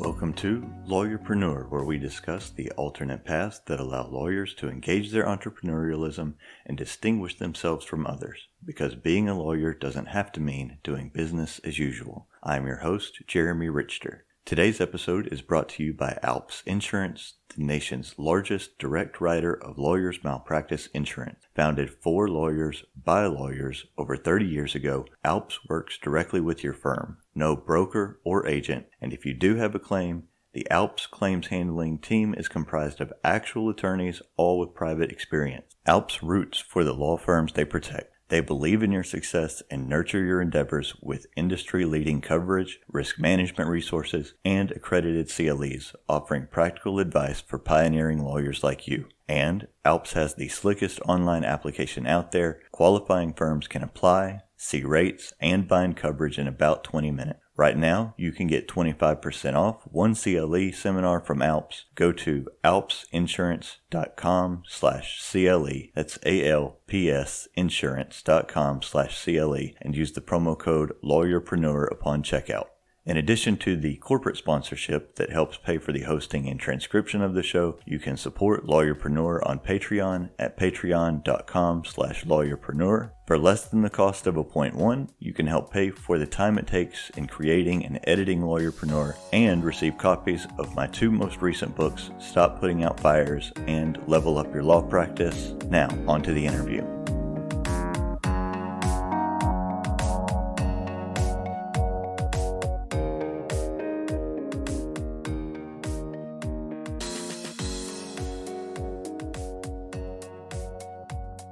Welcome to Lawyerpreneur, where we discuss the alternate paths that allow lawyers to engage their entrepreneurialism and distinguish themselves from others, because being a lawyer doesn't have to mean doing business as usual. I'm your host, Jeremy Richter. Today's episode is brought to you by Alps Insurance, the nation's largest direct writer of lawyers' malpractice insurance. Founded for lawyers by lawyers over 30 years ago, Alps works directly with your firm, no broker or agent, and if you do have a claim, the Alps claims handling team is comprised of actual attorneys, all with private experience. Alps roots for the law firms they protect. They believe in your success and nurture your endeavors with industry-leading coverage, risk management resources, and accredited CLEs, offering practical advice for pioneering lawyers like you. And Alps has the slickest online application out there. Qualifying firms can apply, see rates, and bind coverage in about 20 minutes. Right now, you can get 25% off one CLE seminar from Alps. Go to alpsinsurance.com/CLE. That's ALPS insurance.com/CLE and use the promo code Lawyerpreneur upon checkout. In addition to the corporate sponsorship that helps pay for the hosting and transcription of the show, you can support Lawyerpreneur on Patreon at patreon.com/lawyerpreneur. For less than the cost of a 0.1, you can help pay for the time it takes in creating and editing Lawyerpreneur and receive copies of my two most recent books, Stop Putting Out Fires and Level Up Your Law Practice. Now, on to the interview.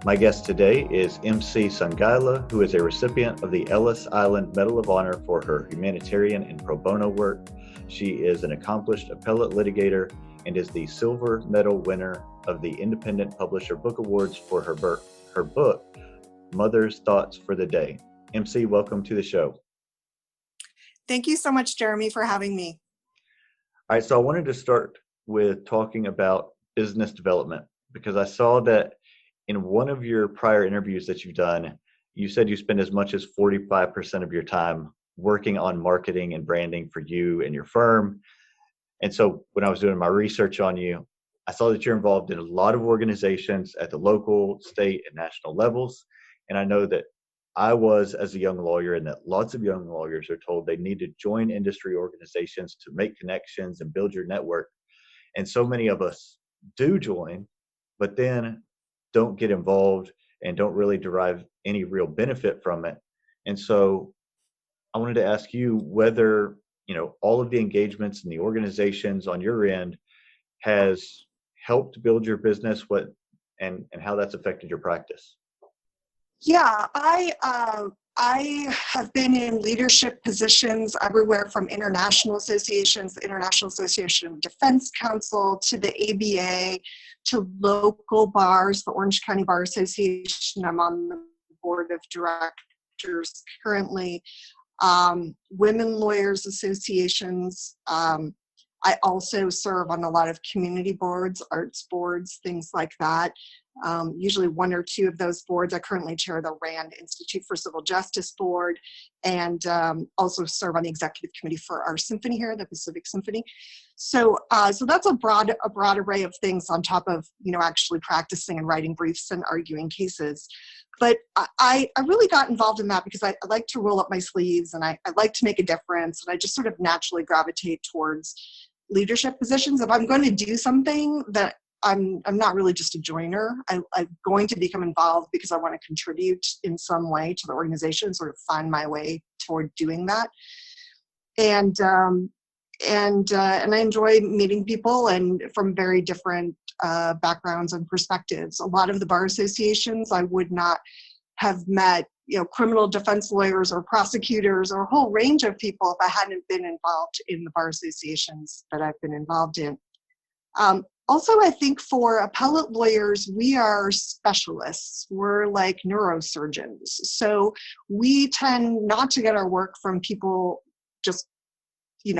My guest today is MC Sungaila, who is a recipient of the Ellis Island Medal of Honor for her humanitarian and pro bono work. She is an accomplished appellate litigator and is the silver medal winner of the Independent Publisher Book Awards for her book, Mother's Thoughts for the Day. MC, welcome to the show. Thank you so much, Jeremy, for having me. All right, so I wanted to start with talking about business development, because I saw that in one of your prior interviews that you've done, you said you spend as much as 45% of your time working on marketing and branding for you and your firm. And so when I was doing my research on you, I saw that you're involved in a lot of organizations at the local, state, and national levels. And I know that I was as a young lawyer, and that lots of young lawyers are told they need to join industry organizations to make connections and build your network. And so many of us do join, but then don't get involved and don't really derive any real benefit from it. And so I wanted to ask you whether, all of the engagements and the organizations on your end has helped build your business, and how that's affected your practice. Yeah, I have been in leadership positions everywhere from international associations, the International Association of Defense Counsel, to the ABA, to local bars, the Orange County Bar Association. I'm on the board of directors currently. Women lawyers associations. I also serve on a lot of community boards, arts boards, things like that. Usually one or two of those boards. I currently chair the RAND Institute for Civil Justice Board, and also serve on the executive committee for our symphony here, the Pacific Symphony. So that's a broad array of things on top of actually practicing and writing briefs and arguing cases. But I really got involved in that because I like to roll up my sleeves, and I like to make a difference, and I just sort of naturally gravitate towards leadership positions. If I'm going to do something, that I'm not really just a joiner. I'm going to become involved because I want to contribute in some way to the organization, sort of find my way toward doing that. And I enjoy meeting people and from very different backgrounds and perspectives. A lot of the bar associations I would not have met, criminal defense lawyers or prosecutors or a whole range of people if I hadn't been involved in the bar associations that I've been involved in. Also, I think for appellate lawyers, we are specialists. We're like neurosurgeons. So we tend not to get our work from people just,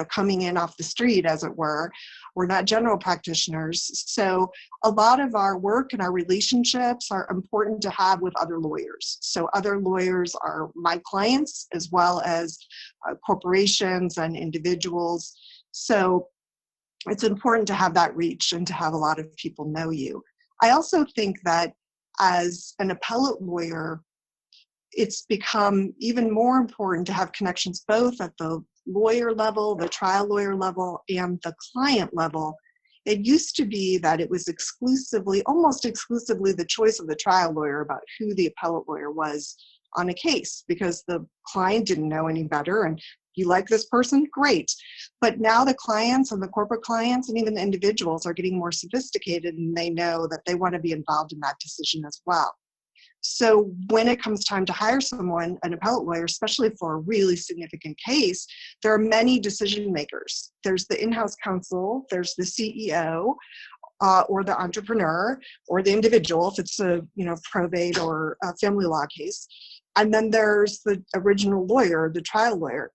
coming in off the street, as it were. We're not general practitioners. So a lot of our work and our relationships are important to have with other lawyers. So other lawyers are my clients, as well as corporations and individuals. So it's important to have that reach and to have a lot of people know you. I also think that as an appellate lawyer, it's become even more important to have connections both at the lawyer level, the trial lawyer level, and the client level. It used to be that it was almost exclusively the choice of the trial lawyer about who the appellate lawyer was on a case, because the client didn't know any better. And you like this person? Great. But now the clients and the corporate clients and even the individuals are getting more sophisticated, and they know that they want to be involved in that decision as well. So when it comes time to hire someone, an appellate lawyer, especially for a really significant case, there are many decision makers. There's the in-house counsel, there's the CEO, or the entrepreneur, or the individual if it's a probate or a family law case. And then there's the original lawyer, the trial lawyer.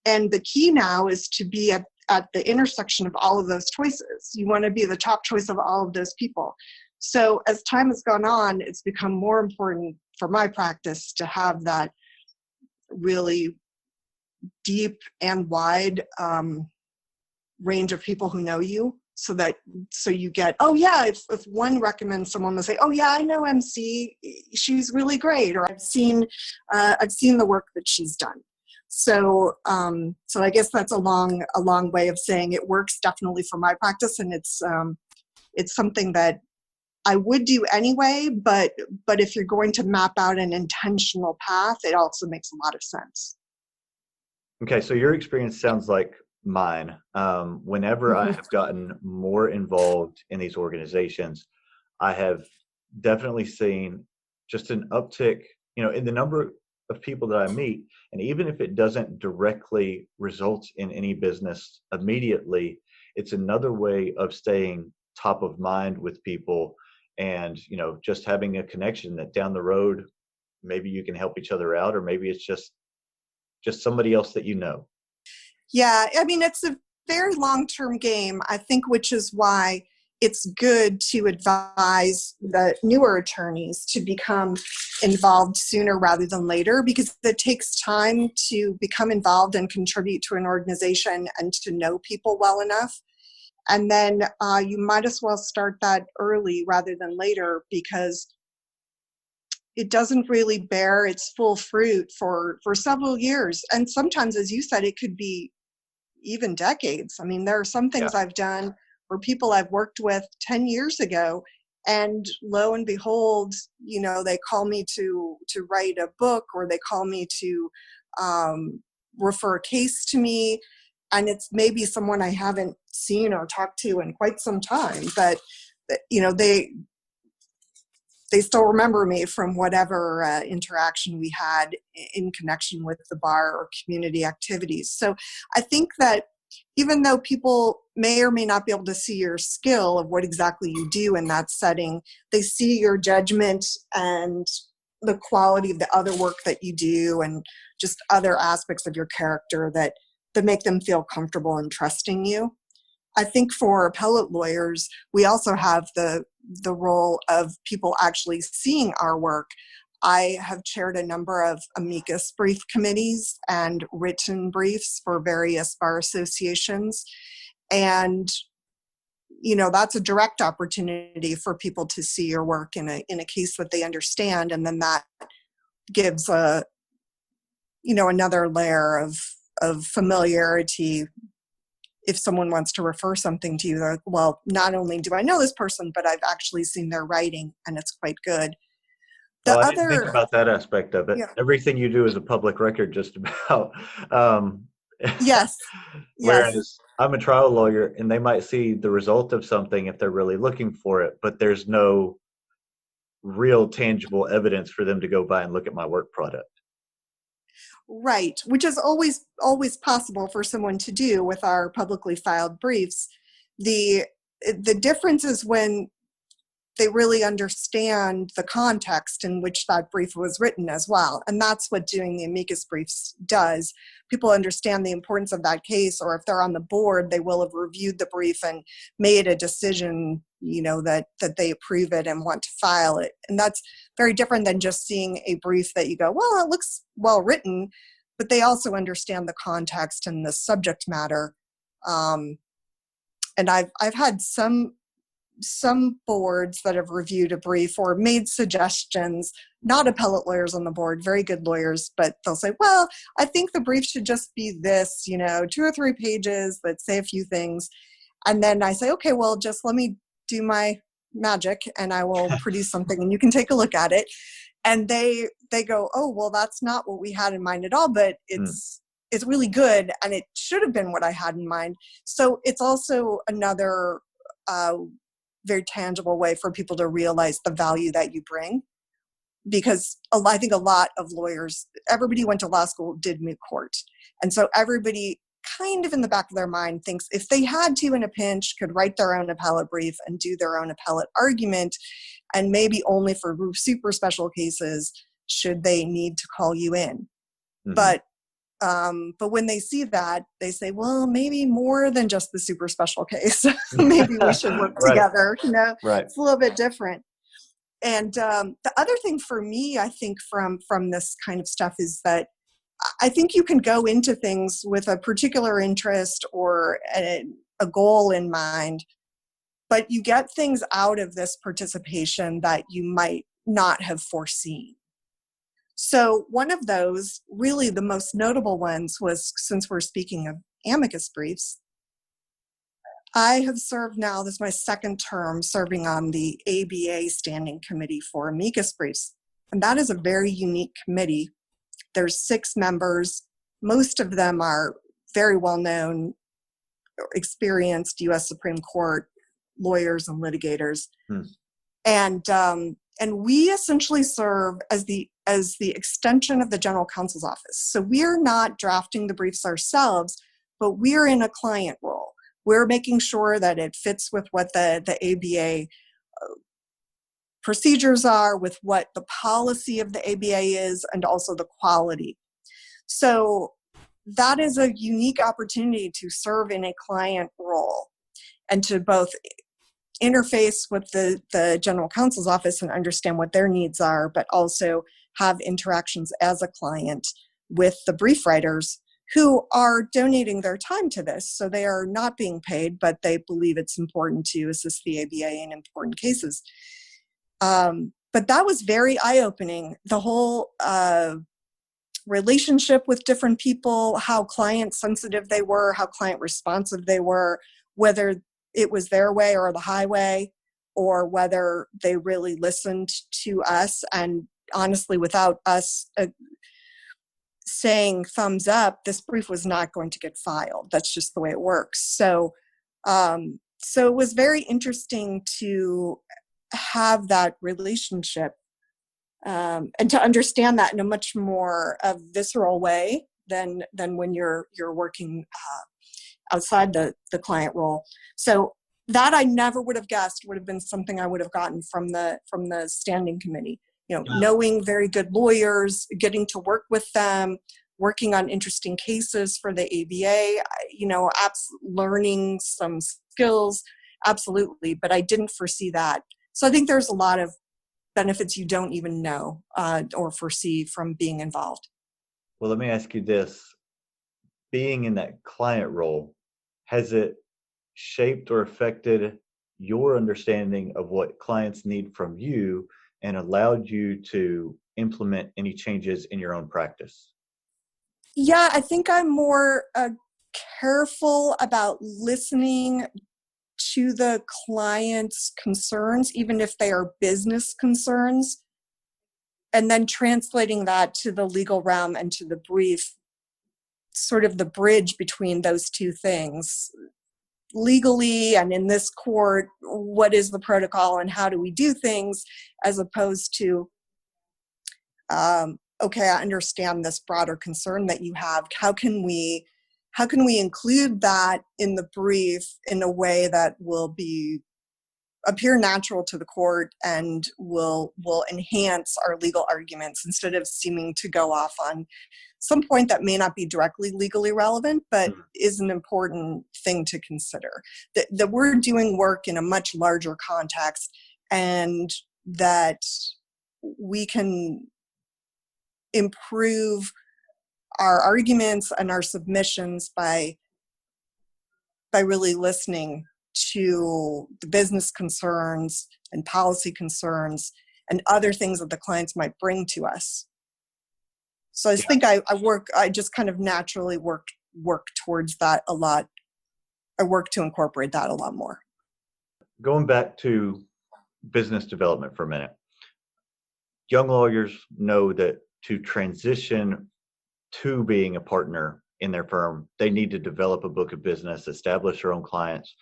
And the key now is to be at the intersection of all of those choices. You want to be the top choice of all of those people. So as time has gone on, it's become more important for my practice to have that really deep and wide range of people who know you, so you get, oh yeah, if one recommends someone, will say, oh yeah, I know MC, she's really great, or I've seen the work that she's done. So I guess that's a long way of saying it works definitely for my practice, and it's something that I would do anyway, but if you're going to map out an intentional path, it also makes a lot of sense. Okay, so your experience sounds like mine. Whenever I have gotten more involved in these organizations, I have definitely seen just an uptick, in the number of people that I meet. And even if it doesn't directly result in any business immediately, it's another way of staying top of mind with people, and just having a connection that down the road maybe you can help each other out, or maybe it's just somebody else that you know. Yeah, I mean, it's a very long-term game, I think, which is why it's good to advise the newer attorneys to become involved sooner rather than later, because it takes time to become involved and contribute to an organization and to know people well enough. And then you might as well start that early rather than later, because it doesn't really bear its full fruit for several years. And sometimes, as you said, it could be even decades. I mean, there are some things I've done for people I've worked with 10 years ago, and lo and behold, they call me to write a book, or they call me to refer a case to me. And it's maybe someone I haven't seen or talked to in quite some time, but they still remember me from whatever interaction we had in connection with the bar or community activities. So I think that even though people may or may not be able to see your skill of what exactly you do in that setting, they see your judgment and the quality of the other work that you do, and just other aspects of your character that make them feel comfortable in trusting you. I think for appellate lawyers, we also have the role of people actually seeing our work. I have chaired a number of amicus brief committees and written briefs for various bar associations. And, that's a direct opportunity for people to see your work in a case that they understand. And then that gives another layer of familiarity. If someone wants to refer something to you, they're like, well, not only do I know this person, but I've actually seen their writing, and it's quite good. I didn't think about that aspect of it. Yeah. Everything you do is a public record, just about. Yes. Whereas I'm a trial lawyer, and they might see the result of something if they're really looking for it, but there's no real tangible evidence for them to go by and look at my work product. Right, which is always possible for someone to do with our publicly filed briefs. The difference is when they really understand the context in which that brief was written as well. And that's what doing the amicus briefs does. People understand the importance of that case, or if they're on the board, they will have reviewed the brief and made a decision, that they approve it and want to file it. And that's very different than just seeing a brief that you go, well, it looks well written, but they also understand the context and the subject matter. And I've had some boards that have reviewed a brief or made suggestions, not appellate lawyers on the board, very good lawyers, but they'll say, well, I think the brief should just be this, 2 or 3 pages that say a few things. And then I say, okay, well, just let me do my magic and I will produce something and you can take a look at it. And they go, oh, well, that's not what we had in mind at all, but it's really good and it should have been what I had in mind. So it's also another very tangible way for people to realize the value that you bring. Because I think a lot of lawyers, everybody who went to law school did moot court. And so everybody kind of in the back of their mind thinks if they had to in a pinch, could write their own appellate brief and do their own appellate argument. And maybe only for super special cases should they need to call you in. But when they see that, they say, well, maybe more than just the super special case. Maybe we should work together. It's a little bit different. And the other thing for me, I think from this kind of stuff is that I think you can go into things with a particular interest or a goal in mind, but you get things out of this participation that you might not have foreseen. So one of those, really the most notable ones, was, since we're speaking of amicus briefs, I have served now, this is my second term serving on the ABA Standing Committee for amicus briefs. And that is a very unique committee. There's 6 members. Most of them are very well-known, experienced U.S. Supreme Court lawyers and litigators. And we essentially serve as the extension of the general counsel's office. So we're not drafting the briefs ourselves, but we're in a client role. We're making sure that it fits with what the ABA procedures are, with what the policy of the ABA is, and also the quality. So that is a unique opportunity to serve in a client role and to both interface with the general counsel's office and understand what their needs are, but also have interactions as a client with the brief writers who are donating their time to this. So they are not being paid, but they believe it's important to assist the ABA in important cases. But that was very eye-opening. The whole relationship with different people, how client sensitive they were, how client responsive they were, whether it was their way or the highway, or whether they really listened to us. And honestly, without us saying thumbs up, this brief was not going to get filed. That's just the way it works. So it was very interesting to have that relationship and to understand that in a much more visceral way than when you're working outside the client role. So that I never would have guessed would have been something I would have gotten from the standing committee. Knowing very good lawyers, getting to work with them, working on interesting cases for the ABA, learning some skills, absolutely. But I didn't foresee that. So I think there's a lot of benefits you don't even know or foresee from being involved. Well, let me ask you this. Being in that client role, has it shaped or affected your understanding of what clients need from you and allowed you to implement any changes in your own practice? Yeah, I think I'm more careful about listening to the client's concerns, even if they are business concerns, and then translating that to the legal realm and to the brief, sort of the bridge between those two things. Legally and in this court, what is the protocol and how do we do things, as opposed to, okay, I understand this broader concern that you have. How can we include that in the brief in a way that will appear natural to the court and will enhance our legal arguments, instead of seeming to go off on some point that may not be directly legally relevant, but is an important thing to consider. That we're doing work in a much larger context, and that we can improve our arguments and our submissions by by really listening to the business concerns and policy concerns and other things that the clients might bring to us. So I think I just kind of naturally work towards that a lot. I work to incorporate that a lot more. Going back to business development for a minute, young lawyers know that to transition to being a partner in their firm, they need to develop a book of business, establish their own clients.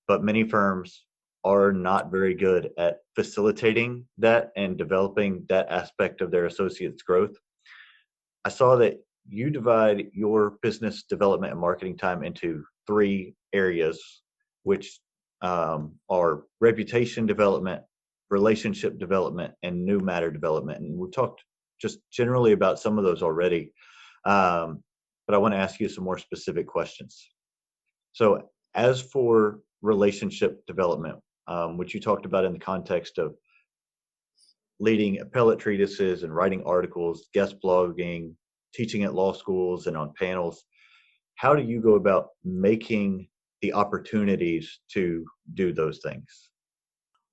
But many firms are not very good at facilitating that and developing that aspect of their associates' growth. I saw that you divide your business development and marketing time into 3 areas, which are reputation development, relationship development, and new matter development. And we talked just generally about some of those already, but I want to ask you some more specific questions. So as for relationship development, which you talked about in the context of leading appellate treatises and writing articles, guest blogging, teaching at law schools and on panels, how do you go about making the opportunities to do those things?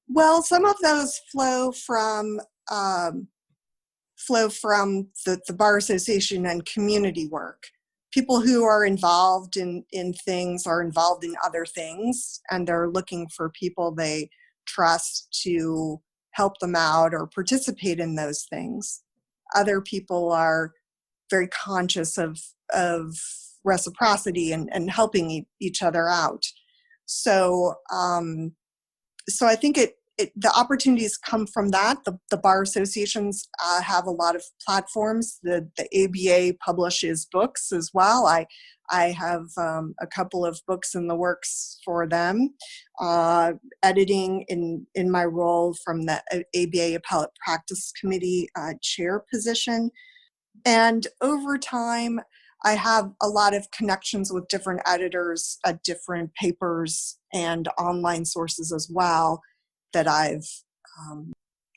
Well, some of those flow from the Bar Association and community work. People who are involved in things are involved in other things, and they're looking for people they trust to help them out or participate in those things. Other people are very conscious of reciprocity and helping each other out. So I think the opportunities come from that. The bar associations have a lot of platforms. The ABA publishes books as well. I have a couple of books in the works for them, editing in my role from the ABA Appellate Practice Committee chair position. And over time, I have a lot of connections with different editors at different papers and online sources as well that I've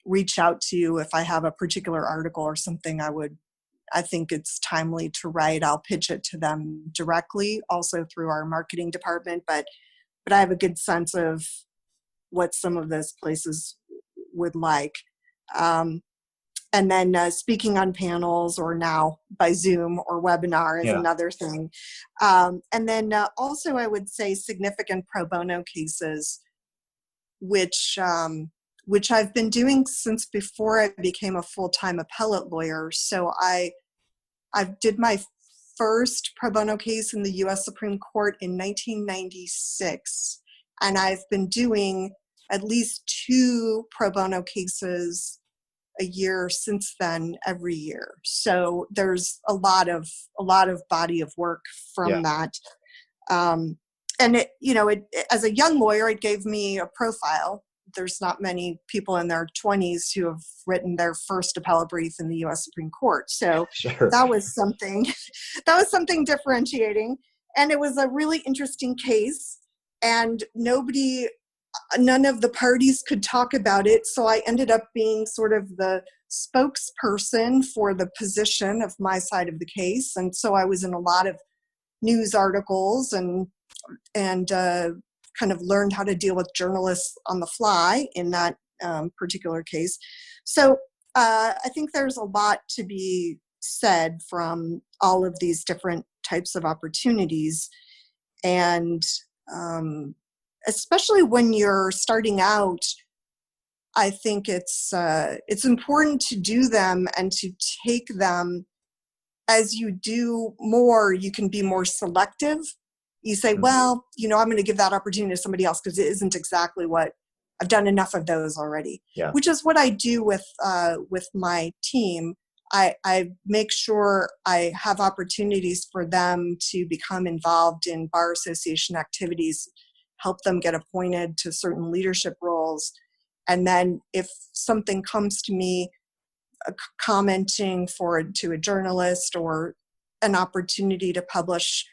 reached out to. If I have a particular article or something I think it's timely to write, I'll pitch it to them directly, also through our marketing department. But I have a good sense of what some of those places would like. And then speaking on panels, or now by Zoom or webinar, is another thing. And then also I would say significant pro bono cases, which I've been doing since before I became a full-time appellate lawyer. So I did my first pro bono case in the U.S. Supreme Court in 1996, and I've been doing at least 2 pro bono cases a year since then, every year. So there's a lot of body of work from that. And it, as a young lawyer, it gave me a profile. There's not many people in their 20s who have written their first appellate brief in the U.S. Supreme Court. So that was something differentiating. And it was a really interesting case, and none of the parties could talk about it. So I ended up being sort of the spokesperson for the position of my side of the case. And so I was in a lot of news articles and kind of learned how to deal with journalists on the fly in that particular case. So I think there's a lot to be said from all of these different types of opportunities. And especially when you're starting out, I think it's important to do them and to take them. As you do more, you can be more selective. You say, well, I'm going to give that opportunity to somebody else because it isn't exactly what I've done enough of those already. Yeah. Which is what I do with my team. I make sure I have opportunities for them to become involved in bar association activities, help them get appointed to certain leadership roles. And then if something comes to me, commenting to a journalist or an opportunity to publish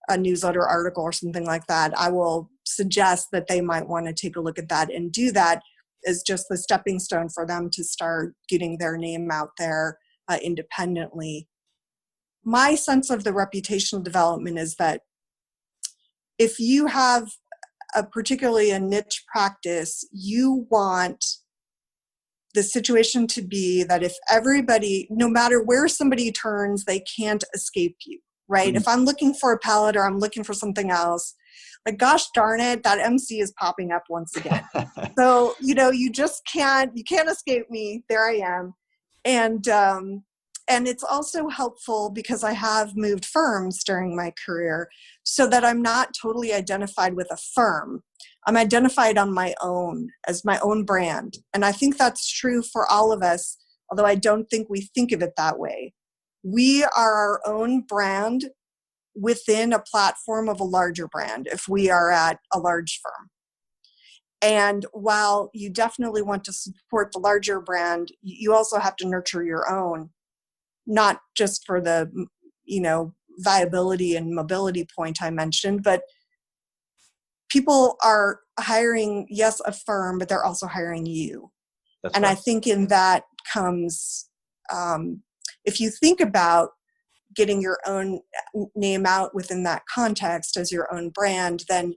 a newsletter article or something like that, I will suggest that they might want to take a look at that and do that as just the stepping stone for them to start getting their name out there independently. My sense of the reputational development is that if you have particularly a niche practice, you want the situation to be that if everybody, no matter where somebody turns, they can't escape you, right? Mm-hmm. If I'm looking for a palette or I'm looking for something else, like, gosh darn it, that MC is popping up once again. So, you just you can't escape me. There I am. And it's also helpful because I have moved firms during my career so that I'm not totally identified with a firm. I'm identified on my own, as my own brand. And I think that's true for all of us, although I don't think we think of it that way. We are our own brand within a platform of a larger brand if we are at a large firm. And while you definitely want to support the larger brand, you also have to nurture your own, not just for the, viability and mobility point I mentioned, but people are hiring, yes, a firm, but they're also hiring you. That's and right. I think in that comes, if you think about getting your own name out within that context as your own brand, then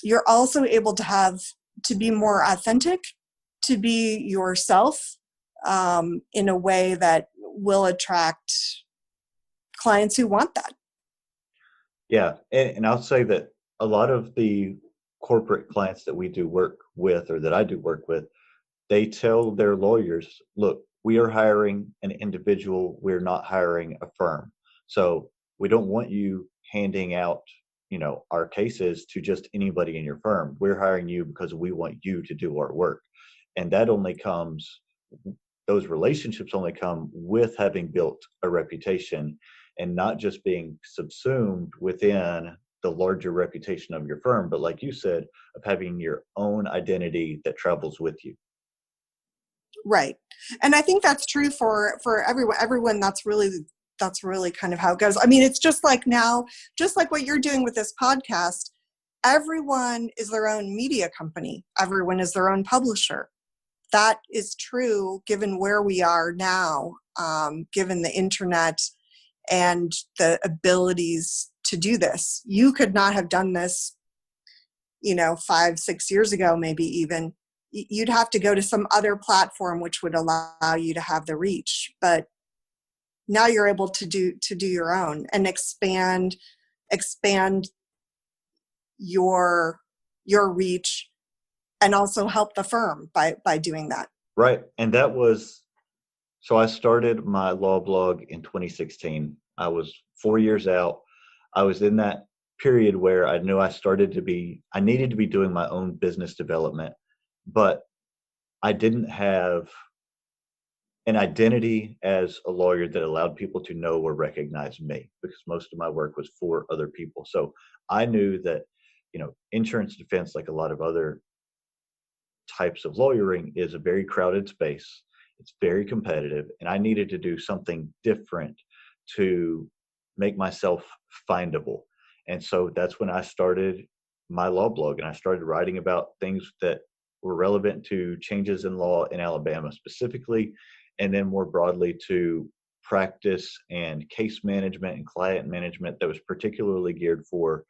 you're also able to be more authentic, to be yourself in a way that will attract clients who want that. Yeah. And I'll say that a lot of the corporate clients that we do work with, or that I do work with, they tell their lawyers, look, we are hiring an individual. We're not hiring a firm. So we don't want you handing out, our cases to just anybody in your firm. We're hiring you because we want you to do our work. And those relationships only come with having built a reputation and not just being subsumed within the larger reputation of your firm, but like you said, of having your own identity that travels with you. Right. And I think that's true for everyone. That's really kind of how it goes. I mean, it's just like what you're doing with this podcast, everyone is their own media company. Everyone is their own publisher. That is true given where we are now, given the internet and the abilities to do this. You could not have done this, 5-6 years ago, maybe even. You'd have to go to some other platform which would allow you to have the reach. But now you're able to do your own and expand your reach and also help the firm by doing that. Right. And so I started my law blog in 2016. I was 4 years out. I was in that period where I knew I needed to be doing my own business development, but I didn't have an identity as a lawyer that allowed people to know or recognize me, because most of my work was for other people. So I knew that, insurance defense, like a lot of other types of lawyering, is a very crowded space. It's very competitive, and I needed to do something different to make myself findable. And so that's when I started my law blog, and I started writing about things that were relevant to changes in law in Alabama specifically, and then more broadly to practice and case management and client management that was particularly geared for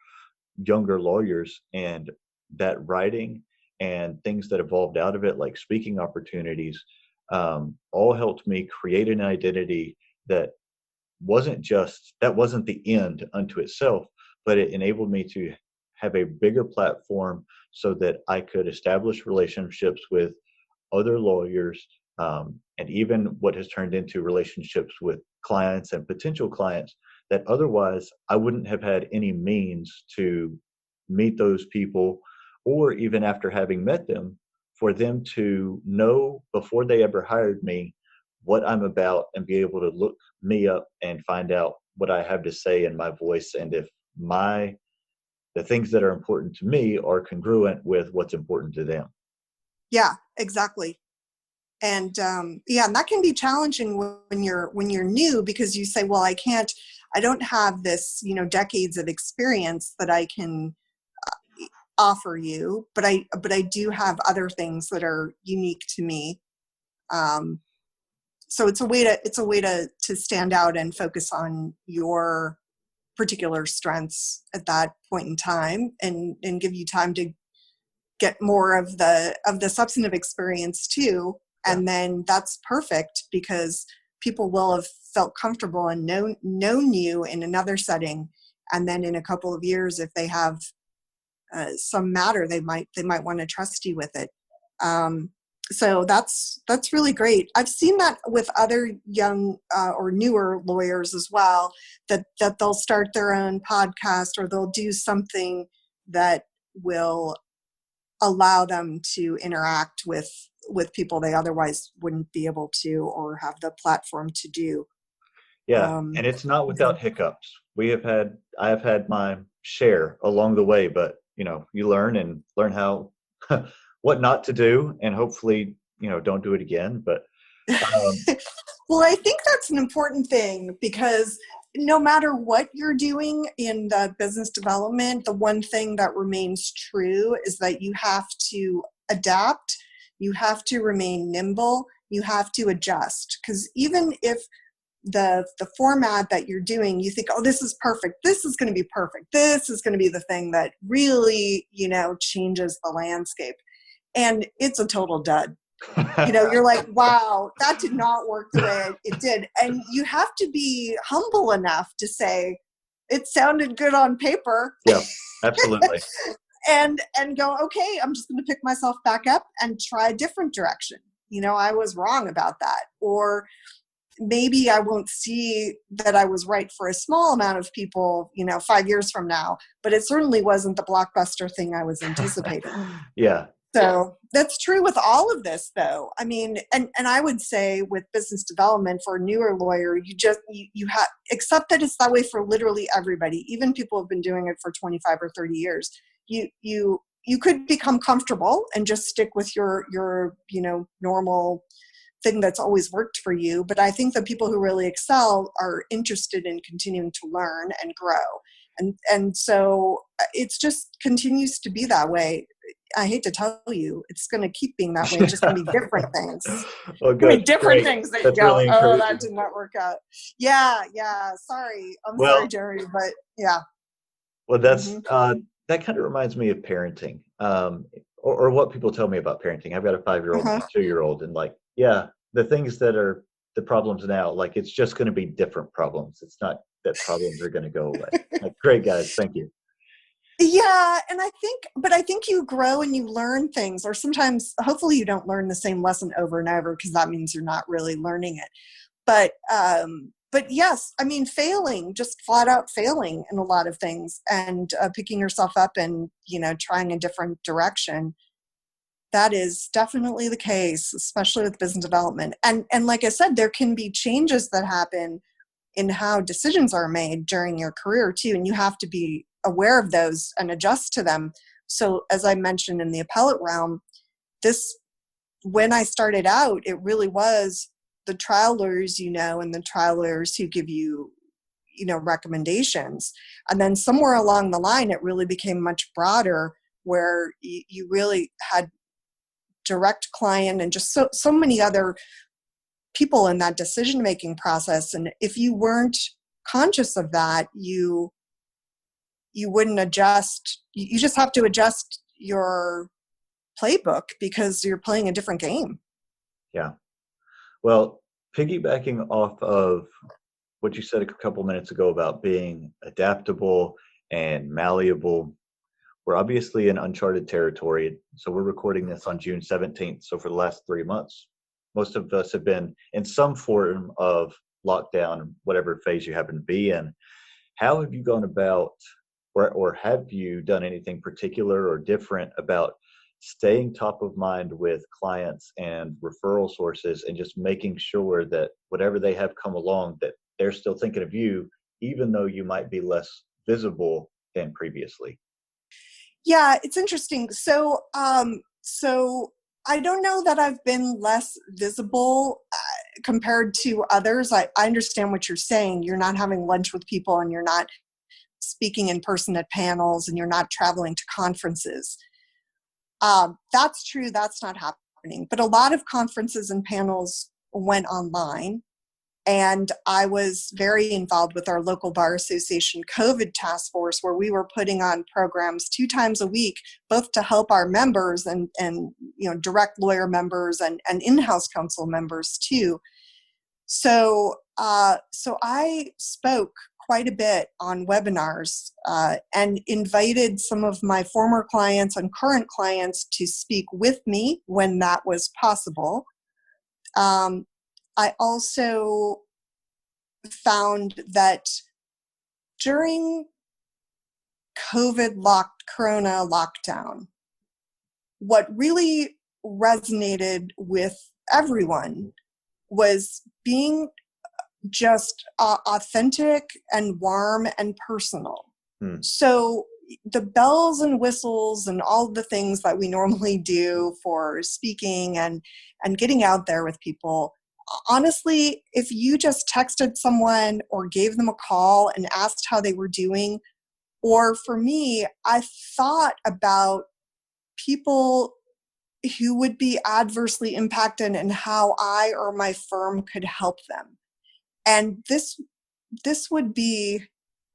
younger lawyers. And that writing and things that evolved out of it, like speaking opportunities, all helped me create an identity that wasn't the end unto itself, but it enabled me to have a bigger platform so that I could establish relationships with other lawyers, and even what has turned into relationships with clients and potential clients that otherwise I wouldn't have had any means to meet those people, or even after having met them, for them to know before they ever hired me what I'm about and be able to look me up and find out what I have to say in my voice, and if the things that are important to me are congruent with what's important to them. Yeah, exactly. And and that can be challenging when you're new, because you say, well, I don't have this, decades of experience that I can offer you, but I do have other things that are unique to me. So it's a way to stand out and focus on your particular strengths at that point in time, and give you time to get more of the substantive experience too. Yeah. And then that's perfect, because people will have felt comfortable and known you in another setting. And then in a couple of years, if they have some matter, they might want to trust you with it. So that's really great. I've seen that with other young or newer lawyers as well, that they'll start their own podcast, or they'll do something that will allow them to interact with people they otherwise wouldn't be able to, or have the platform to do. Yeah, and it's not without hiccups. I have had my share along the way, but you learn how what not to do, and hopefully don't do it again. But well, I think that's an important thing, because no matter what you're doing in the business development, the one thing that remains true is that you have to adapt, you have to remain nimble, you have to adjust. Because even if the format that you're doing, you think, oh, this is perfect, this is going to be perfect, this is going to be the thing that really, changes the landscape, and it's a total dud. You're like, wow, that did not work the way it did. And you have to be humble enough to say, it sounded good on paper. Yeah, absolutely. and go, okay, I'm just going to pick myself back up and try a different direction. I was wrong about that. Or maybe I won't see that I was right for a small amount of people, 5 years from now, but it certainly wasn't the blockbuster thing I was anticipating. Yeah. So that's true with all of this, though. I mean, and I would say with business development for a newer lawyer, you have, accept that it's that way for literally everybody. Even people who have been doing it for 25 or 30 years. You could become comfortable and just stick with your normal thing that's always worked for you. But I think the people who really excel are interested in continuing to learn and grow. And so it's just continues to be that way. I hate to tell you, it's going to keep being that way. It's just going to be different things. Oh, good. Different things that That's you go, really oh, encouraging. that did not work out. Yeah. Sorry. Sorry, Jerry, but yeah. Well, that's that kind of reminds me of parenting, or what people tell me about parenting. I've got a 5-year-old and a 2-year-old, and the things that are the problems now, it's just going to be different problems. It's not that problems are going to go away. Great, guys, thank you. Yeah, and I think you grow and you learn things, or sometimes, hopefully, you don't learn the same lesson over and over, because that means you're not really learning it. But yes, I mean, just flat out failing in a lot of things, and picking yourself up and trying a different direction. That is definitely the case, especially with business development. And like I said, there can be changes that happen in how decisions are made during your career too, and you have to be aware of those and adjust to them. So as I mentioned in the appellate realm, when I started out, it really was the trial lawyers, and the trial lawyers who give you, recommendations. And then somewhere along the line, it really became much broader, where you really had direct client and just so many other people in that decision-making process. And if you weren't conscious of that, you wouldn't adjust. You just have to adjust your playbook, because you're playing a different game. Yeah. Well, piggybacking off of what you said a couple minutes ago about being adaptable and malleable, we're obviously in uncharted territory. So we're recording this on June 17th. So for the last 3 months, most of us have been in some form of lockdown, whatever phase you happen to be in. How have you gone about, or have you done anything particular or different about staying top of mind with clients and referral sources, and just making sure that whatever they have come along, that they're still thinking of you, even though you might be less visible than previously? Yeah, it's interesting. So I don't know that I've been less visible compared to others. I understand what you're saying. You're not having lunch with people, and you're not speaking in person at panels, and you're not traveling to conferences. That's true. That's not happening. But a lot of conferences and panels went online. And I was very involved with our local bar association COVID task force, where we were putting on programs 2 times a week, both to help our members and direct lawyer members and in-house counsel members too. So I spoke quite a bit on webinars and invited some of my former clients and current clients to speak with me when that was possible. I also found that during Corona lockdown, what really resonated with everyone was being just authentic and warm and personal. So the bells and whistles and all the things that we normally do for speaking and getting out there with people, honestly, if you just texted someone or gave them a call and asked how they were doing, or for me, I thought about people who would be adversely impacted and how I or my firm could help them. And this would be,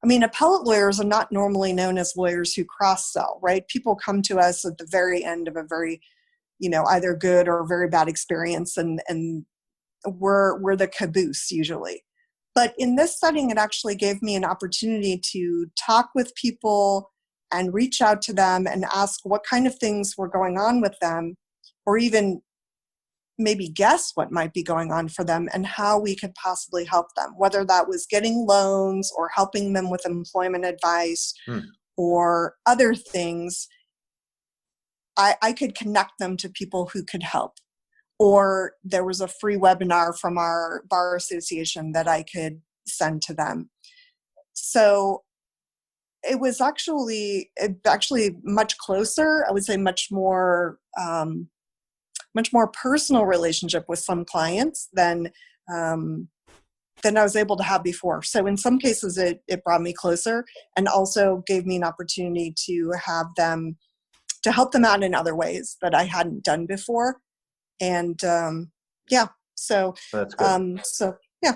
appellate lawyers are not normally known as lawyers who cross-sell, right? People come to us at the very end of a very, either good or very bad experience, and we're the caboose usually. But in this setting, it actually gave me an opportunity to talk with people and reach out to them and ask what kind of things were going on with them, or even maybe guess what might be going on for them and how we could possibly help them, whether that was getting loans or helping them with employment advice or other things. I could connect them to people who could help. Or there was a free webinar from our bar association that I could send to them. So it was actually much closer. I would say much more personal relationship with some clients than I was able to have before. So in some cases, it brought me closer and also gave me an opportunity to help them out in other ways that I hadn't done before. And so that's good. Yeah.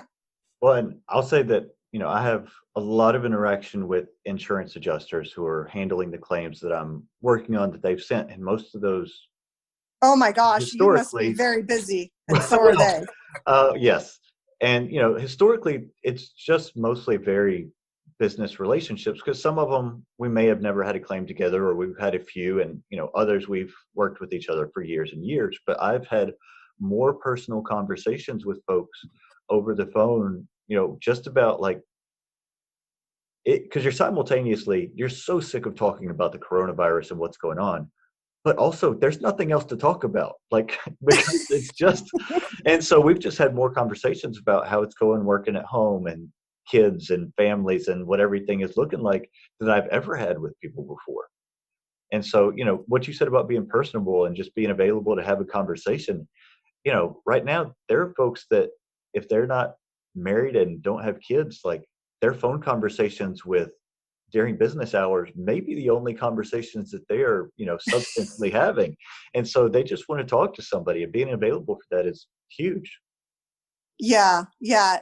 Well, and I'll say that, I have a lot of interaction with insurance adjusters who are handling the claims that I'm working on that they've sent. And most of those, oh my gosh, you must be very busy, and so are they. Yes. And, historically, it's just mostly very business relationships, because some of them we may have never had a claim together, or we've had a few, and others we've worked with each other for years and years. But I've had more personal conversations with folks over the phone, just about like it, because you're so sick of talking about the coronavirus and what's going on, but also there's nothing else to talk about, like, because it's just, and so we've just had more conversations about how it's going working at home and kids and families and what everything is looking like than I've ever had with people before. And so, what you said about being personable and just being available to have a conversation, right now there are folks that if they're not married and don't have kids, like their phone conversations with during business hours may be the only conversations that they are, substantially having. And so they just want to talk to somebody, and being available for that is huge. Yeah.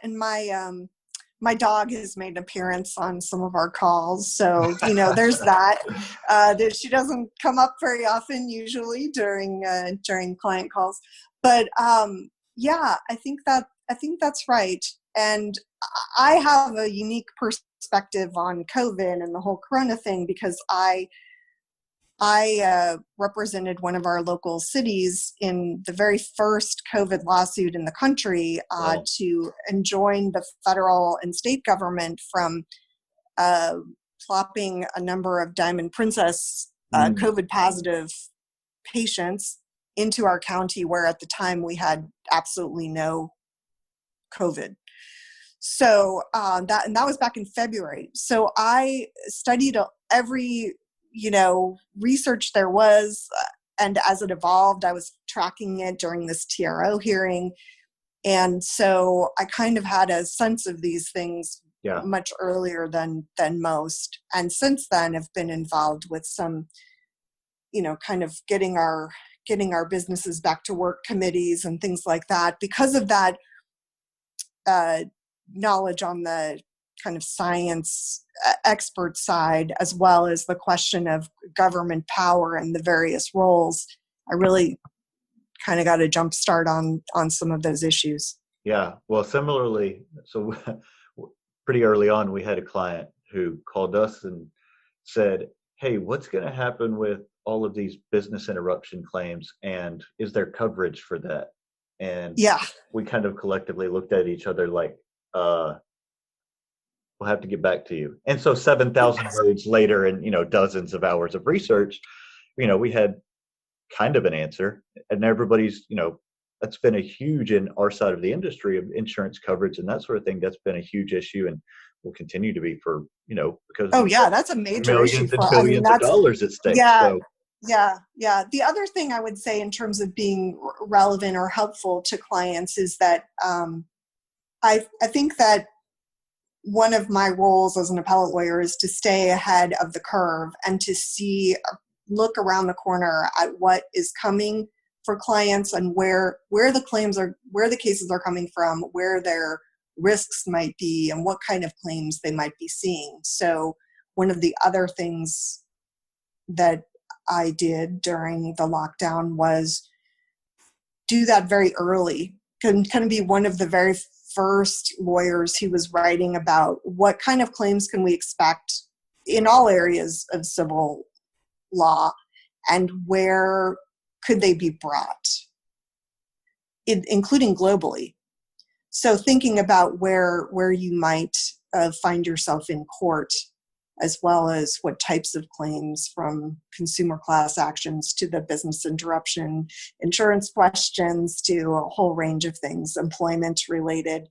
And my dog has made an appearance on some of our calls. So, there's that. She doesn't come up very often usually during client calls. But I think that's right. And I have a unique perspective on COVID and the whole Corona thing, because I represented one of our local cities in the very first COVID lawsuit in the country to enjoin the federal and state government from plopping a number of Diamond Princess COVID positive patients into our county, where at the time we had absolutely no COVID. So that was back in February. So I studied every research there was, and as it evolved, I was tracking it during this TRO hearing. And so I kind of had a sense of these things much earlier than most. And since then have been involved with some, kind of getting our businesses back to work committees and things like that. Because of that, knowledge on the kind of science expert side, as well as the question of government power and the various roles, I really kind of got a jump start on some of those issues. Yeah. Well, similarly, so pretty early on, we had a client who called us and said, hey, what's going to happen with all of these business interruption claims, and is there coverage for that? And yeah, we kind of collectively looked at each other like, we'll have to get back to you. And so 7,000 words later and, dozens of hours of research, we had kind of an answer, and everybody's, that's been a huge in our side of the industry of insurance coverage and that sort of thing. That's been a huge issue and will continue to be for, because that's a major millions issue and for, billions of dollars at stake. Yeah. So. Yeah. The other thing I would say in terms of being relevant or helpful to clients is that I think that one of my roles as an appellate lawyer is to stay ahead of the curve and to look around the corner at what is coming for clients and where the cases are coming from, where their risks might be, and what kind of claims they might be seeing. So one of the other things that I did during the lockdown was do that very early, kind of be one of the very first lawyers who was writing about what kind of claims can we expect in all areas of civil law and where could they be brought, including globally. So thinking about where you might find yourself in court, as well as what types of claims, from consumer class actions to the business interruption insurance questions to a whole range of things, employment related.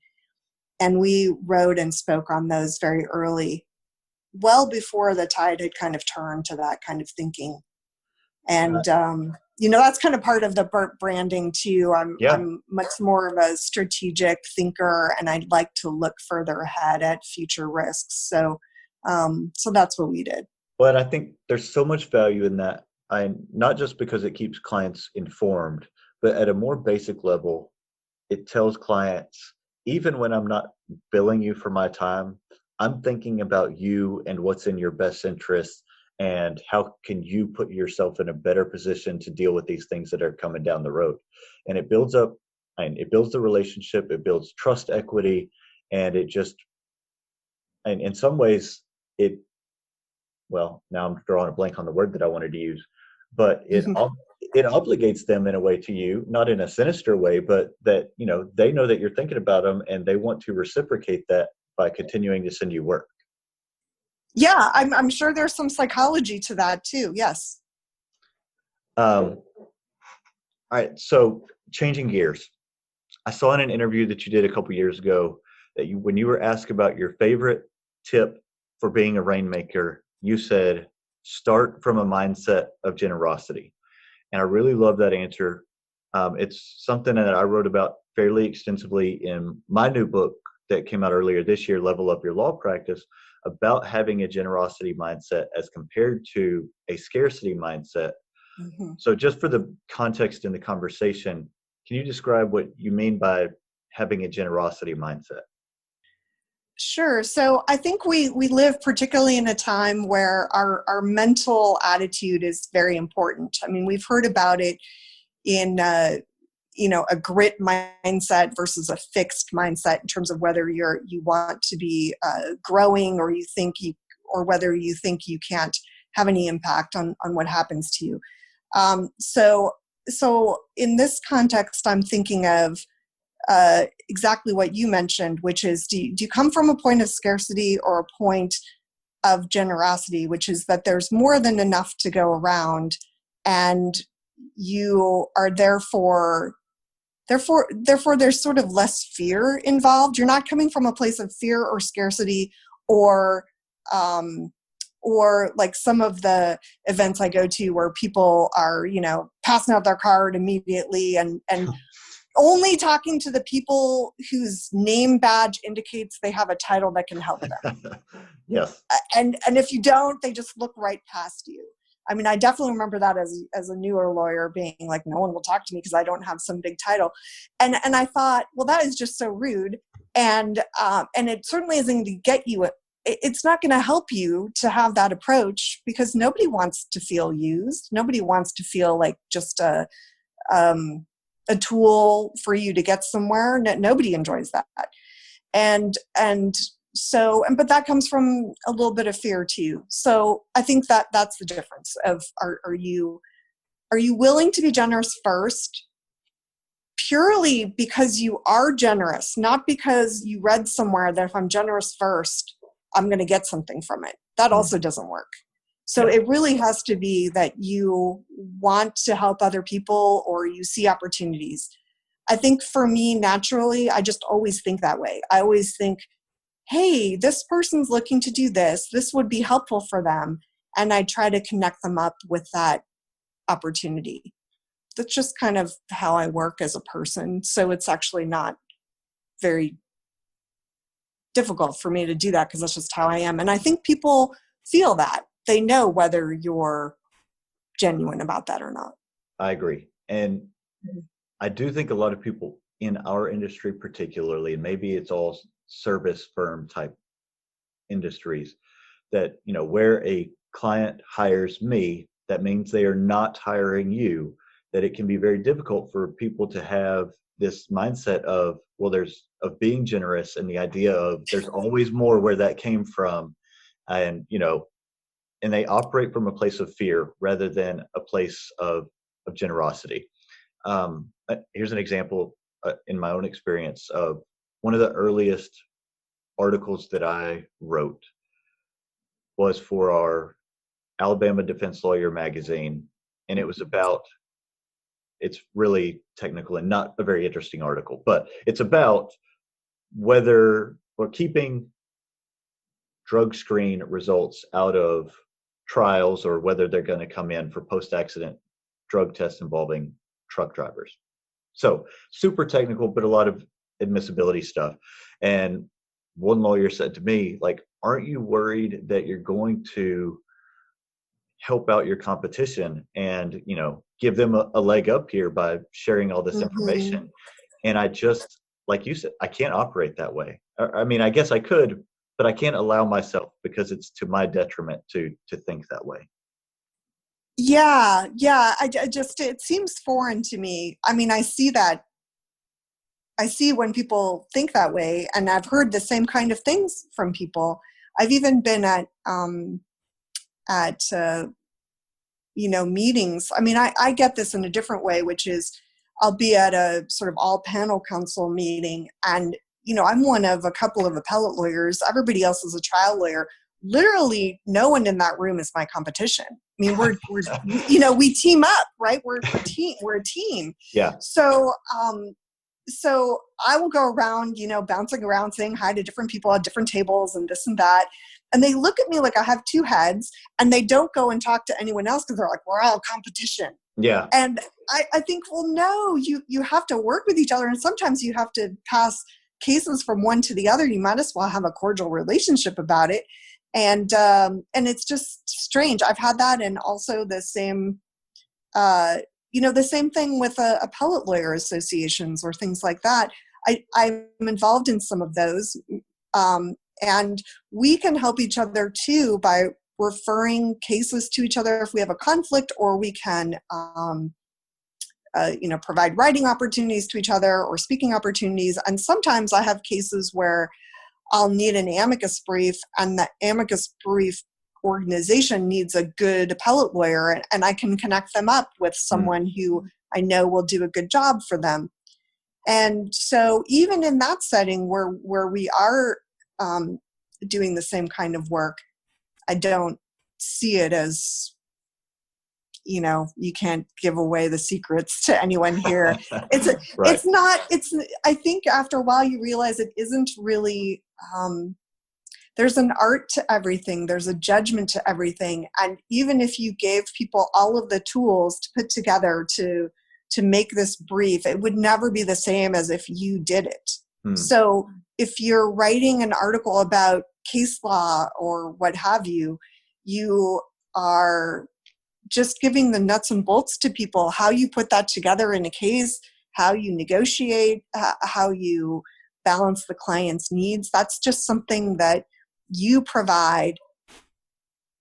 And we wrote and spoke on those very early, well before the tide had kind of turned to that kind of thinking. And, that's kind of part of the branding too. I'm much more of a strategic thinker, and I'd like to look further ahead at future risks. So that's what we did. But I think there's so much value in that. Not just because it keeps clients informed, but at a more basic level, it tells clients, even when I'm not billing you for my time, I'm thinking about you and what's in your best interest and how can you put yourself in a better position to deal with these things that are coming down the road. And it builds up, and it builds the relationship, it builds trust, equity, and it just, and in some ways, now I'm drawing a blank on the word that I wanted to use, but it obligates them in a way to you, not in a sinister way, but that, they know that you're thinking about them and they want to reciprocate that by continuing to send you work. Yeah, I'm sure there's some psychology to that too. Yes. All right. So changing gears, I saw in an interview that you did a couple years ago that when you were asked about your favorite tip for being a rainmaker, you said, start from a mindset of generosity. And I really love that answer. It's something that I wrote about fairly extensively in my new book that came out earlier this year, Level Up Your Law Practice, about having a generosity mindset as compared to a scarcity mindset. Mm-hmm. So just for the context in the conversation, can you describe what you mean by having a generosity mindset? Sure. So I think we live particularly in a time where our mental attitude is very important. I mean, we've heard about it in a grit mindset versus a fixed mindset in terms of whether you want to be growing or whether you think you can't have any impact on what happens to you. So in this context, I'm thinking of exactly what you mentioned, which is, do you come from a point of scarcity or a point of generosity, which is that there's more than enough to go around, and you are therefore there's sort of less fear involved. You're not coming from a place of fear or scarcity or like some of the events I go to where people are, passing out their card immediately and only talking to the people whose name badge indicates they have a title that can help them. Yes. And if you don't, they just look right past you. I mean, I definitely remember that as a newer lawyer being like, no one will talk to me because I don't have some big title. And I thought, well, that is just so rude. And it certainly isn't going to get you. It's not going to help you to have that approach, because nobody wants to feel used. Nobody wants to feel like just a tool for you to get somewhere. Nobody enjoys that. But that comes from a little bit of fear too. So I think that that's the difference of, are you willing to be generous first, purely because you are generous, not because you read somewhere that if I'm generous first, I'm going to get something from it. That also doesn't work. So it really has to be that you want to help other people, or you see opportunities. I think for me, naturally, I just always think that way. I always think, hey, this person's looking to do this. This would be helpful for them. And I try to connect them up with that opportunity. That's just kind of how I work as a person. So it's actually not very difficult for me to do that, because that's just how I am. And I think people feel that. They know whether you're genuine about that or not. I agree. And I do think a lot of people in our industry particularly, and maybe it's all service firm type industries, that, you know, where a client hires me, that means they are not hiring you, that it can be very difficult for people to have this mindset of, well, of being generous, and the idea of there's always more, where that came from. And, you know, and they operate from a place of fear rather than a place of generosity. Here's an example in my own experience of one of the earliest articles that I wrote was for our Alabama Defense Lawyer magazine. And it was about, it's really technical and not a very interesting article, but it's about whether we're keeping drug screen results out of trials, or whether they're going to come in for post-accident drug tests involving truck drivers. So super technical, but a lot of admissibility stuff. And one lawyer said to me, like, aren't you worried that you're going to help out your competition and, you know, give them a leg up here by sharing all this information? And I just, like you said, I can't operate that way. I mean, I guess I could, but I can't allow myself, because it's to my detriment to think that way. Yeah. I just, it seems foreign to me. I mean, I see when people think that way, and I've heard the same kind of things from people. I've even been at meetings. I mean, I get this in a different way, which is I'll be at a sort of all panel counsel meeting, and, you know, I'm one of a couple of appellate lawyers. Everybody else is a trial lawyer. Literally no one in that room is my competition. I mean, we're you know, we team up, right? We're a team. Yeah. So I will go around, you know, bouncing around, saying hi to different people at different tables and this and that. And they look at me like I have two heads, and they don't go and talk to anyone else, because they're like, we're all competition. Yeah. And I think, well, no, you have to work with each other. And sometimes you have to pass cases from one to the other. You might as well have a cordial relationship about it. And it's just strange. I've had that. And also the same, the same thing with appellate lawyer associations or things like that. I'm involved in some of those. And we can help each other too by referring cases to each other if we have a conflict, or we can, provide writing opportunities to each other or speaking opportunities. And sometimes I have cases where I'll need an amicus brief, and the amicus brief organization needs a good appellate lawyer, and I can connect them up with someone who I know will do a good job for them. And so even in that setting where we are doing the same kind of work, I don't see it as, you know, you can't give away the secrets to anyone here. Right. I think after a while you realize it isn't really, there's an art to everything. There's a judgment to everything. And even if you gave people all of the tools to put together to make this brief, it would never be the same as if you did it. So if you're writing an article about case law or what have you, you are just giving the nuts and bolts to people, how you put that together in a case, how you negotiate, how you balance the client's needs. That's just something that you provide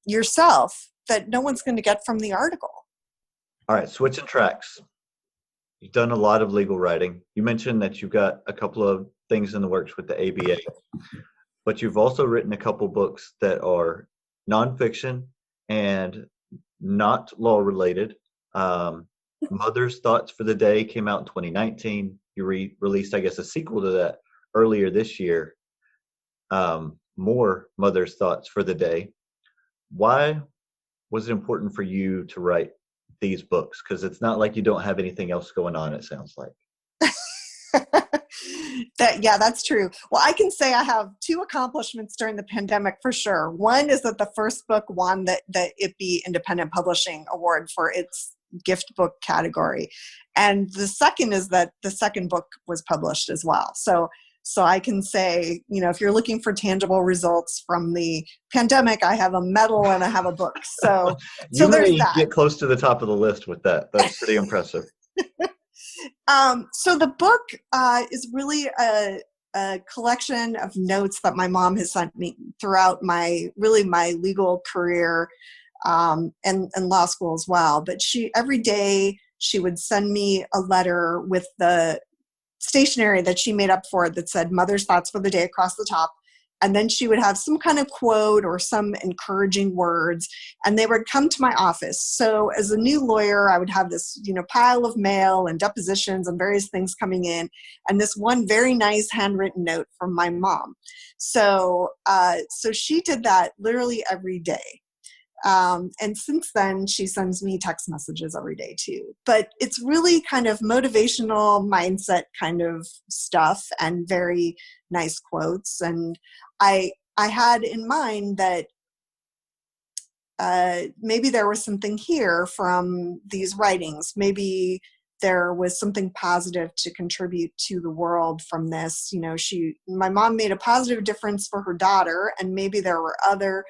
yourself that no one's going to get from the article. All right, switching tracks. You've done a lot of legal writing. You mentioned that you've got a couple of things in the works with the ABA, but you've also written a couple books that are nonfiction and not law related. Mother's Thoughts for the Day came out in 2019. You released, I guess, a sequel to that earlier this year. More Mother's Thoughts for the Day. Why was it important for you to write these books? Because it's not like you don't have anything else going on, it sounds like. That's true. Well, I can say I have two accomplishments during the pandemic for sure. One is that the first book won the IPPY Independent Publishing Award for its gift book category. And the second is that the second book was published as well. So I can say, if you're looking for tangible results from the pandemic, I have a medal and I have a book. So there's that. Get close to the top of the list with that. That's pretty impressive. So the book is really a collection of notes that my mom has sent me throughout my legal career and law school as well. But every day she would send me a letter with the stationery that she made up for it that said Mother's Thoughts for the Day across the top. And then she would have some kind of quote or some encouraging words, and they would come to my office. So as a new lawyer, I would have this, pile of mail and depositions and various things coming in, and this one very nice handwritten note from my mom. So she did that literally every day. And since then, she sends me text messages every day too. But it's really kind of motivational mindset kind of stuff and very nice quotes. And I had in mind that maybe there was something here from these writings. Maybe there was something positive to contribute to the world from this. My mom made a positive difference for her daughter, and maybe there were other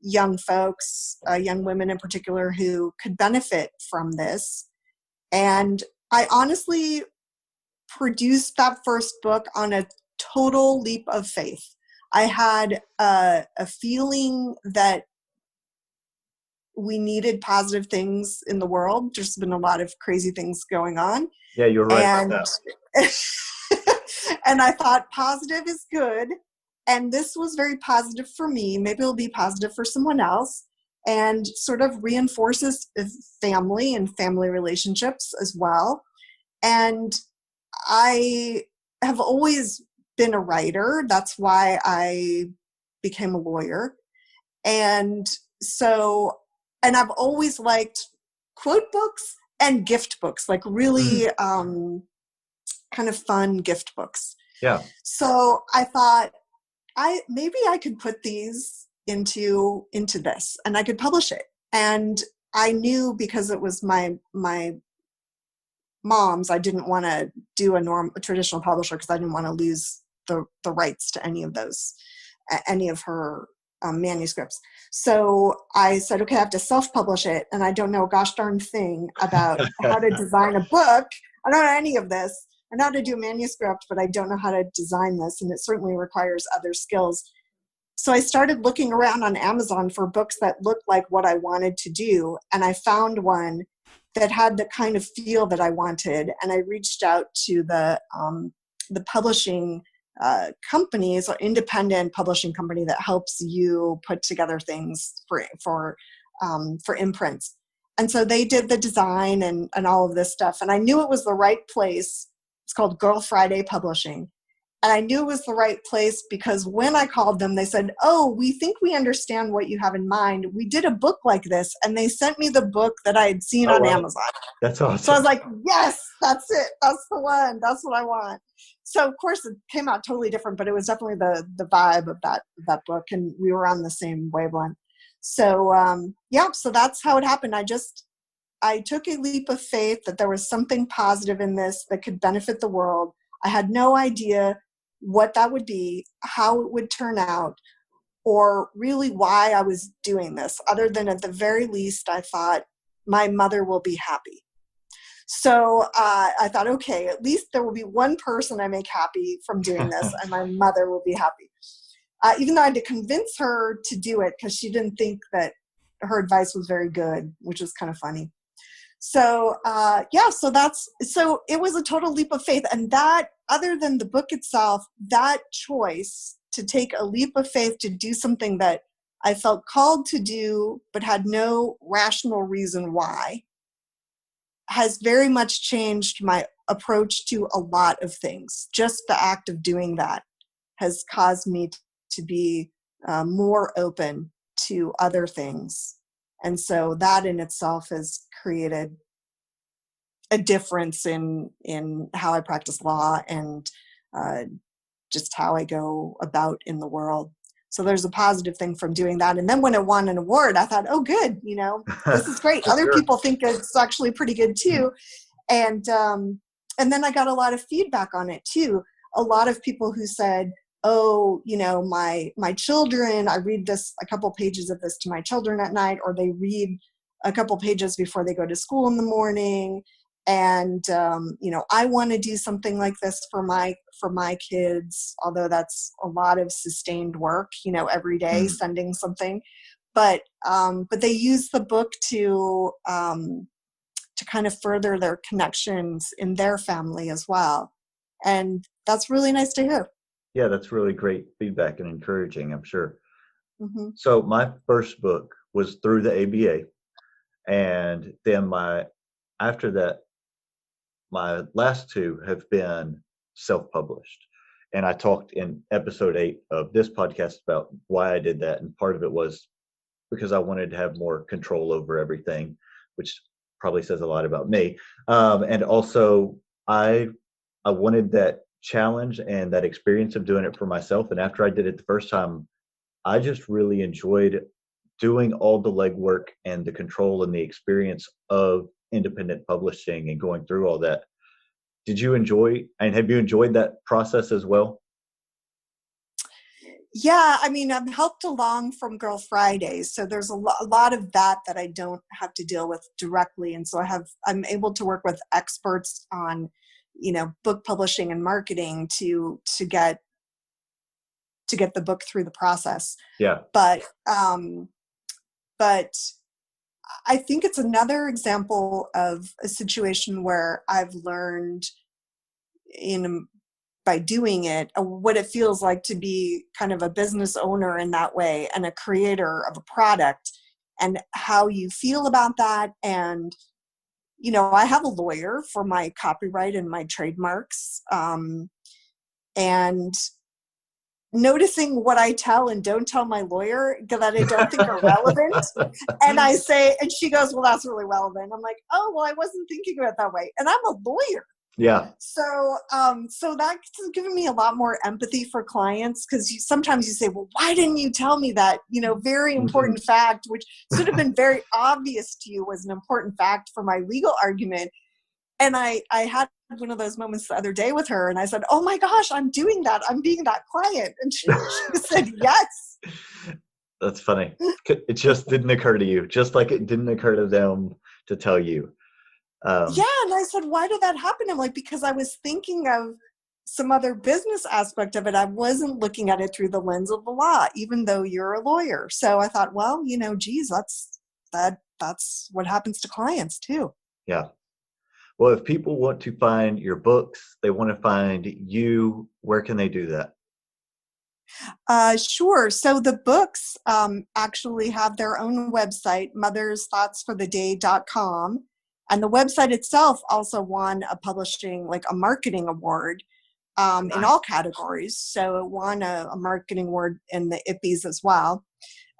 young folks, young women in particular, who could benefit from this. And I honestly produced that first book on a total leap of faith. I had a feeling that we needed positive things in the world. There's been a lot of crazy things going on. Yeah, you're right about that. And I thought positive is good. And this was very positive for me. Maybe it'll be positive for someone else, and sort of reinforces family and family relationships as well. And I have always been a writer. That's why I became a lawyer. And I've always liked quote books and gift books, like really kind of fun gift books. Yeah. So I thought, maybe I could put these into this, and I could publish it. And I knew, because it was my mom's, I didn't want to do a traditional publisher, because I didn't want to lose the rights to any of her manuscripts. So I said, okay, I have to self-publish it, and I don't know a gosh darn thing about how to design a book. I don't know any of this. I know how to do a manuscript, but I don't know how to design this, and it certainly requires other skills. So I started looking around on Amazon for books that looked like what I wanted to do, and I found one that had the kind of feel that I wanted, and I reached out to the publishing companies, or independent publishing company that helps you put together things for imprints. And so they did the design and all of this stuff, and I knew it was the right place. It's called Girl Friday Publishing. And I knew it was the right place because when I called them, they said, oh, we think we understand what you have in mind. We did a book like this. And they sent me the book that I had seen on Amazon. That's awesome. So I was like, yes, that's it. That's the one. That's what I want. So of course it came out totally different, but it was definitely the vibe of that book. And we were on the same wavelength. So so that's how it happened. I took a leap of faith that there was something positive in this that could benefit the world. I had no idea what that would be, how it would turn out, or really why I was doing this, other than at the very least, I thought my mother will be happy. So I thought, okay, at least there will be one person I make happy from doing this, and my mother will be happy. Even though I had to convince her to do it because she didn't think that her advice was very good, which is kind of funny. So so it was a total leap of faith. And that, other than the book itself, that choice to take a leap of faith to do something that I felt called to do, but had no rational reason why, has very much changed my approach to a lot of things. Just the act of doing that has caused me to be more open to other things. And so that in itself has created a difference in how I practice law and just how I go about in the world. So there's a positive thing from doing that. And then when it won an award, I thought, oh, good, this is great. Other Sure. people think it's actually pretty good too. And then I got a lot of feedback on it too. A lot of people who said, oh, my children, I read a couple pages of this to my children at night, or they read a couple pages before they go to school in the morning. And, I want to do something like this for my kids, although that's a lot of sustained work, every day sending something, but they use the book to kind of further their connections in their family as well. And that's really nice to hear. Yeah, that's really great feedback and encouraging, I'm sure. Mm-hmm. So my first book was through the ABA, and then after that, my last two have been self-published. And I talked in episode 8 of this podcast about why I did that. And part of it was because I wanted to have more control over everything, which probably says a lot about me. And also I wanted that challenge and that experience of doing it for myself. And after I did it the first time, I just really enjoyed doing all the legwork and the control and the experience of independent publishing and going through all that. Did you enjoy, and have you enjoyed that process as well? Yeah, I'm helped along from Girl Fridays, so there's a lot of that I don't have to deal with directly, and so I'm able to work with experts on, book publishing and marketing to get the book through the process. Yeah. But I think it's another example of a situation where I've learned by doing it, what it feels like to be kind of a business owner in that way and a creator of a product, and how you feel about that. And, I have a lawyer for my copyright and my trademarks, and noticing what I tell and don't tell my lawyer that I don't think are relevant. And I say, and she goes, well, that's really relevant. I'm like, oh, well, I wasn't thinking of it that way. And I'm a lawyer. Yeah. So that's given me a lot more empathy for clients, because sometimes you say, well, why didn't you tell me that, very important fact, which should have been very obvious to you was an important fact for my legal argument. And I had one of those moments the other day with her, and I said, oh my gosh, I'm doing that. I'm being that client. And she said, yes. That's funny. It just didn't occur to you, just like it didn't occur to them to tell you. Yeah. And I said, why did that happen? I'm like, because I was thinking of some other business aspect of it. I wasn't looking at it through the lens of the law, even though you're a lawyer. So I thought, well, geez, that's what happens to clients too. Yeah. Well, if people want to find your books, they want to find you, where can they do that? Sure. So the books actually have their own website, mothersthoughtsfortheday.com. And the website itself also won a marketing award in all categories. So it won a marketing award in the IPPEs as well.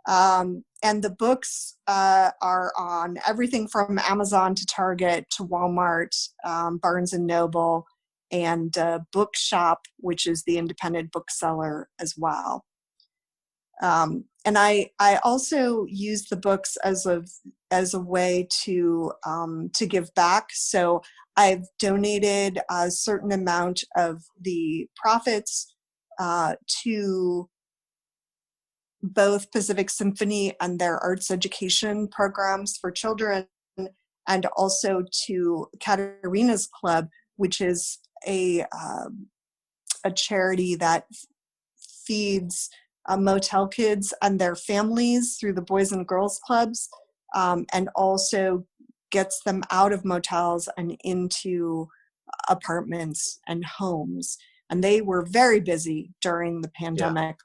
And the books are on everything from Amazon to Target to Walmart, Barnes and Noble, and Bookshop, which is the independent bookseller as well. And I also use the books as a way to give back. So I've donated a certain amount of the profits to both Pacific Symphony and their arts education programs for children, and also to Katerina's Club, which is a charity that feeds motel kids and their families through the Boys and Girls Clubs, and also gets them out of motels and into apartments and homes. And they were very busy during the pandemic,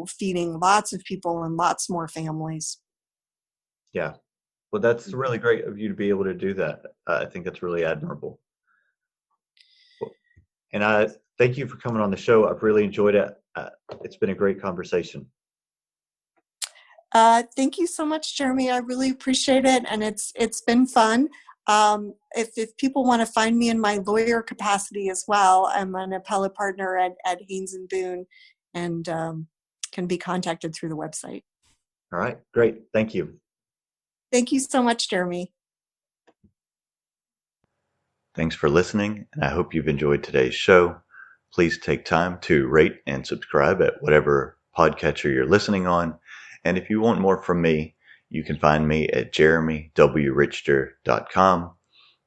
feeding lots of people and lots more families. Yeah. Well, that's really great of you to be able to do that. I think that's really admirable. And I thank you for coming on the show. I've really enjoyed it. It's been a great conversation. Thank you so much, Jeremy. I really appreciate it, and it's been fun. If people want to find me in my lawyer capacity as well, I'm an appellate partner at Haynes & Boone, and can be contacted through the website. All right, great. Thank you. Thank you so much, Jeremy. Thanks for listening, and I hope you've enjoyed today's show. Please take time to rate and subscribe at whatever podcatcher you're listening on. And if you want more from me, you can find me at jeremywrichter.com.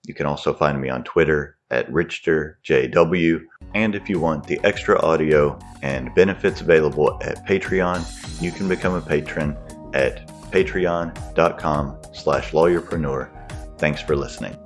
You can also find me on Twitter at RichterJW. And if you want the extra audio and benefits available at Patreon, you can become a patron at patreon.com/lawyerpreneur. Thanks for listening.